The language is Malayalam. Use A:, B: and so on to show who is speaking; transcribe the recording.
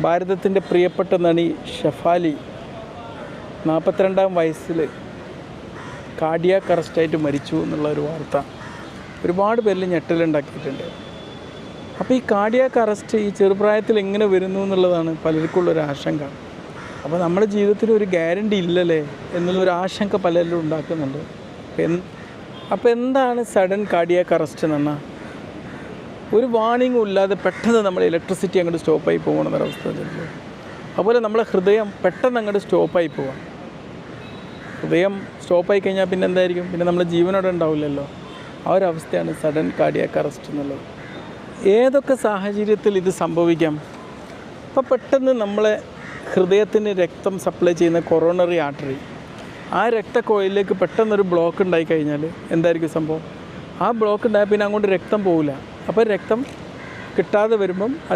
A: ഭാരതത്തിൻ്റെ പ്രിയപ്പെട്ട നടി ഷെഫാലി 42-ാം വയസ്സിൽ കാർഡിയാക് അറസ്റ്റായിട്ട് മരിച്ചു എന്നുള്ള ഒരു വാർത്ത ഒരുപാട് പേരിൽ ഞെട്ടലുണ്ടാക്കിയിട്ടുണ്ട്. അപ്പോൾ ഈ കാർഡിയാക് അറസ്റ്റ് ഈ ചെറുപ്രായത്തിൽ എങ്ങനെ വരുന്നു എന്നുള്ളതാണ് പലർക്കുള്ളൊരു ആശങ്ക. അപ്പോൾ നമ്മുടെ ജീവിതത്തിൽ ഒരു ഗ്യാരണ്ടി ഇല്ലല്ലേ എന്നുള്ളൊരു ആശങ്ക പലരിലും ഉണ്ടാക്കുന്നുണ്ട്. അപ്പോൾ എന്താണ് സഡൻ കാർഡിയാക് അറസ്റ്റ് എന്ന് പറഞ്ഞാൽ? ഒരു വാണിങ്ങും ഇല്ലാതെ പെട്ടെന്ന് നമ്മൾ ഇലക്ട്രിസിറ്റി അങ്ങോട്ട് സ്റ്റോപ്പായി പോകണമെന്നൊരവസ്ഥ വരുന്നത്. അതുപോലെ നമ്മളെ ഹൃദയം പെട്ടെന്ന് അങ്ങോട്ട് സ്റ്റോപ്പായി പോകാം. ഹൃദയം സ്റ്റോപ്പായി കഴിഞ്ഞാൽ പിന്നെ എന്തായിരിക്കും? പിന്നെ നമ്മുടെ ജീവനോടെ ഉണ്ടാവില്ലല്ലോ. ആ ഒരു അവസ്ഥയാണ് സഡൻ കാർഡിയാക് അറസ്റ്റ് എന്നുള്ളത്. ഏതൊക്കെ സാഹചര്യത്തിൽ ഇത് സംഭവിക്കാം? ഇപ്പോൾ പെട്ടെന്ന് നമ്മളെ ഹൃദയത്തിന് രക്തം സപ്ലൈ ചെയ്യുന്ന കൊറോണറി ആർട്ടറി, ആ രക്തക്കോയിലേക്ക് പെട്ടെന്നൊരു ബ്ലോക്ക് ഉണ്ടായിക്കഴിഞ്ഞാൽ എന്തായിരിക്കും സംഭവം? ആ ബ്ലോക്ക് ഉണ്ടായാൽ പിന്നെ അങ്ങോട്ട് രക്തം പോവില്ല. അപ്പോൾ രക്തം കിട്ടാതെ വരുമ്പം അത്